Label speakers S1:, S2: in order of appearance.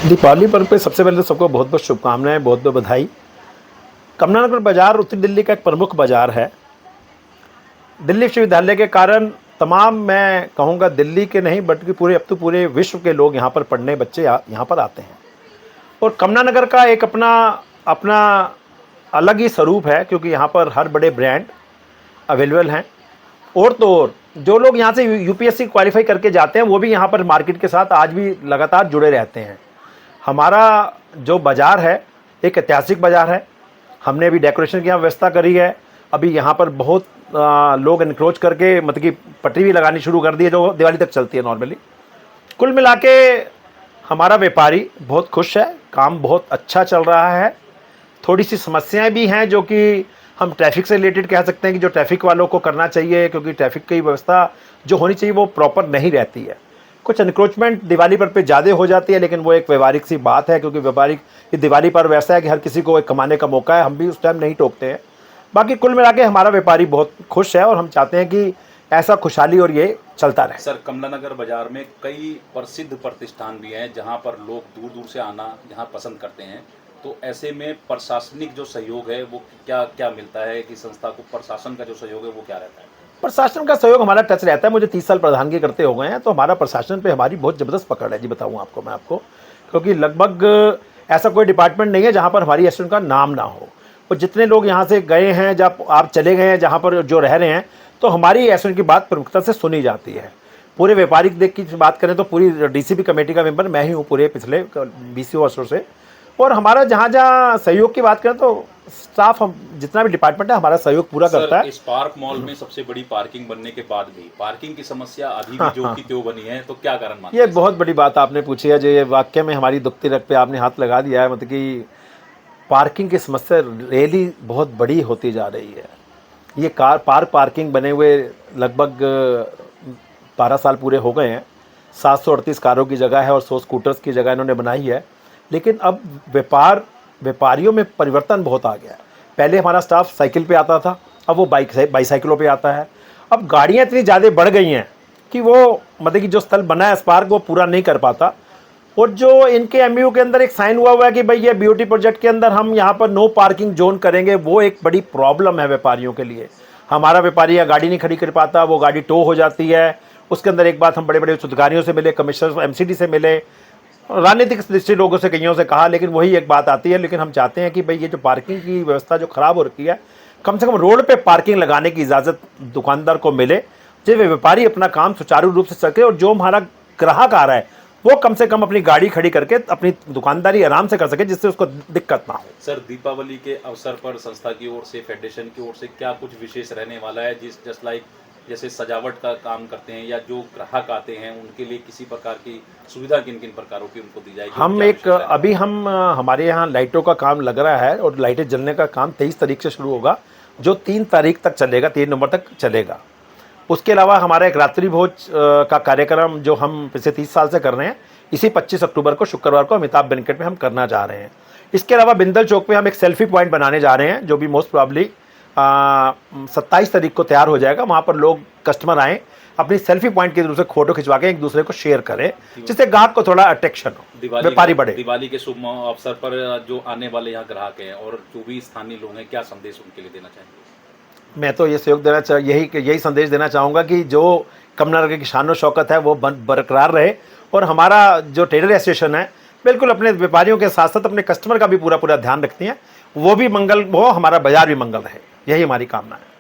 S1: दीपावली पर्व पे सबसे पहले तो सबको बहुत बहुत शुभकामनाएं, बहुत बहुत बधाई। कमला नगर बाज़ार उत्तरी दिल्ली का एक प्रमुख बाज़ार है। दिल्ली विश्वविद्यालय के कारण तमाम, मैं कहूँगा दिल्ली के नहीं बल्कि पूरे, अब तो पूरे विश्व के लोग यहाँ पर पढ़ने, बच्चे यहाँ पर आते हैं। और कमला नगर का एक अपना अपना अलग ही स्वरूप है, क्योंकि यहाँ पर हर बड़े ब्रांड अवेलेबल हैं। और तो और जो लोग यहाँ से यूपीएससी क्वालिफाई करके जाते हैं वो भी यहाँ पर मार्केट के साथ आज भी लगातार जुड़े रहते हैं। हमारा जो बाज़ार है एक ऐतिहासिक बाज़ार है। हमने अभी डेकोरेशन की यहाँ व्यवस्था करी है। अभी यहाँ पर बहुत लोग इनक्रोच करके मतलब कि पटरी भी लगानी शुरू कर दी है, जो दिवाली तक चलती है नॉर्मली। कुल मिला के हमारा व्यापारी बहुत खुश है, काम बहुत अच्छा चल रहा है। थोड़ी सी समस्याएं भी हैं जो कि हम ट्रैफिक से रिलेटेड कह सकते हैं कि जो ट्रैफिक वालों को करना चाहिए, क्योंकि ट्रैफिक की व्यवस्था जो होनी चाहिए वो प्रॉपर नहीं रहती है। कुछ एनक्रोचमेंट दिवाली पर ज़्यादा हो जाती है, लेकिन वो एक व्यवहारिक सी बात है, क्योंकि व्यापारिक ये दिवाली पर वैसा है कि हर किसी को एक कमाने का मौका है, हम भी उस टाइम नहीं टोकते हैं। बाकी कुल मिला के हमारा व्यापारी बहुत खुश है और हम चाहते हैं कि ऐसा खुशहाली और ये चलता रहे।
S2: सर, कमला नगर बाजार में कई प्रसिद्ध प्रतिष्ठान भी हैं जहां पर लोग दूर दूर से आना यहाँ पसंद करते हैं, तो ऐसे में प्रशासनिक जो सहयोग है वो क्या क्या मिलता है कि संस्था को प्रशासन का जो सहयोग है वो क्या रहता है?
S1: प्रशासन का सहयोग हमारा टच रहता है। मुझे 30 साल प्रधानगी करते हो गए हैं, तो हमारा प्रशासन पे हमारी बहुत ज़बरदस्त पकड़ है जी, बताऊँ मैं आपको, क्योंकि लगभग ऐसा कोई डिपार्टमेंट नहीं है जहाँ पर हमारी एसोसिएशन का नाम ना हो। और जितने लोग यहाँ से गए हैं, जब आप चले गए हैं जहाँ पर जो रह रहे हैं, तो हमारी एसोसिएशन की बात प्रमुखता से सुनी जाती है। पूरे व्यापारिक देख की बात करें तो पूरी डीसीपी कमेटी का मेंबर मैं ही हूँ पूरे पिछले 20 वर्षों से। और हमारा जहाँ जहाँ सहयोग की बात करें तो स्टाफ, हम जितना भी डिपार्टमेंट है हमारा सहयोग पूरा करता है।
S2: स्पार्क मॉल में सबसे बड़ी पार्किंग बनने के बाद भी पार्किंग की समस्या अभी भी जो की त्यों बनी है, तो क्या कारण मानते हैं?
S1: ये बहुत बड़ी बात आपने पूछी है, जो ये वाकई में हमारी दुखती रग पे आपने हाथ लगा दिया है। मतलब कि पार्किंग की समस्या रियली बहुत बड़ी होती जा रही है। ये पार्किंग बने हुए लगभग 12 साल पूरे हो गए हैं। 738 कारों की जगह है और 100 स्कूटर्स की जगह इन्होंने बनाई है। लेकिन अब व्यापारियों में परिवर्तन बहुत आ गया है। पहले हमारा स्टाफ साइकिल पे आता था, अब वो बाईसाइकिलों पे आता है। अब गाड़ियाँ इतनी ज़्यादा बढ़ गई हैं कि वो मतलब कि जो स्थल बना है स्पार्क वो पूरा नहीं कर पाता। और जो इनके एमयू के अंदर एक साइन हुआ है कि भाई ये बीओटी प्रोजेक्ट के अंदर हम यहाँ पर नो पार्किंग जोन करेंगे, वो एक बड़ी प्रॉब्लम है व्यापारियों के लिए। हमारा व्यापारी या गाड़ी नहीं खड़ी कर पाता, वो गाड़ी टो हो जाती है। उसके अंदर एक बात, हम बड़े बड़े अधिकारियों से मिले, कमिश्नर एमसीडी से मिले, राजनीतिक दृष्टि लोगों से, कईयों से कहा, लेकिन वही एक बात आती है। लेकिन हम चाहते हैं कि भाई ये जो पार्किंग की व्यवस्था जो ख़राब हो रखी है, कम से कम रोड पे पार्किंग लगाने की इजाज़त दुकानदार को मिले, जिससे व्यापारी अपना काम सुचारू रूप से सके और जो हमारा ग्राहक आ रहा है वो कम से कम अपनी गाड़ी खड़ी करके अपनी दुकानदारी आराम से कर सके, जिससे उसको दिक्कत ना हो।
S2: सर, दीपावली के अवसर पर संस्था की ओर से, फेडरेशन की ओर से क्या कुछ विशेष रहने वाला है, जस्ट लाइक जैसे सजावट का काम करते हैं या जो ग्राहक आते हैं उनके लिए किसी प्रकार की सुविधा किन किन प्रकारों की उनको दी जाएगी?
S1: हम अभी हमारे यहाँ लाइटों का काम लग रहा है और लाइटें जलने का काम 23 तारीख से शुरू होगा, जो 3 तारीख तक चलेगा, 3 नवंबर तक चलेगा। उसके अलावा हमारा एक रात्रि भोज का कार्यक्रम जो हम पिछले 30 साल से कर रहे हैं, इसी 25 अक्टूबर को शुक्रवार को अमिताभ बैंक्वेट में हम करना जा रहे हैं। इसके अलावा बिंदल चौक पे हम एक सेल्फी पॉइंट बनाने जा रहे हैं, जो भी मोस्ट प्रॉब्ली 27 तारीख को तैयार हो जाएगा। वहाँ पर लोग, कस्टमर आएँ, अपनी सेल्फी पॉइंट के दूसरे फोटो खिंचवा के एक दूसरे को शेयर करें, जिससे ग्राहक को थोड़ा अट्रैक्शन हो, व्यापारी बढ़े।
S2: दिवाली के शुभ अवसर पर जो आने वाले यहाँ ग्राहक हैं और जो भी स्थानीय लोग हैं, क्या संदेश उनके लिए देना चाहेंगे?
S1: मैं तो ये सहयोग देना यही संदेश देना चाहूँगा कि जो कमला नगर की शान और शौकत है वो बरकरार रहे, और हमारा जो ट्रेडर एसोसिएशन है बिल्कुल अपने व्यापारियों के साथ साथ अपने कस्टमर का भी पूरा ध्यान रखती हैं। वो भी मंगल हो, हमारा बाजार भी मंगल रहे, यही हमारी कामना है।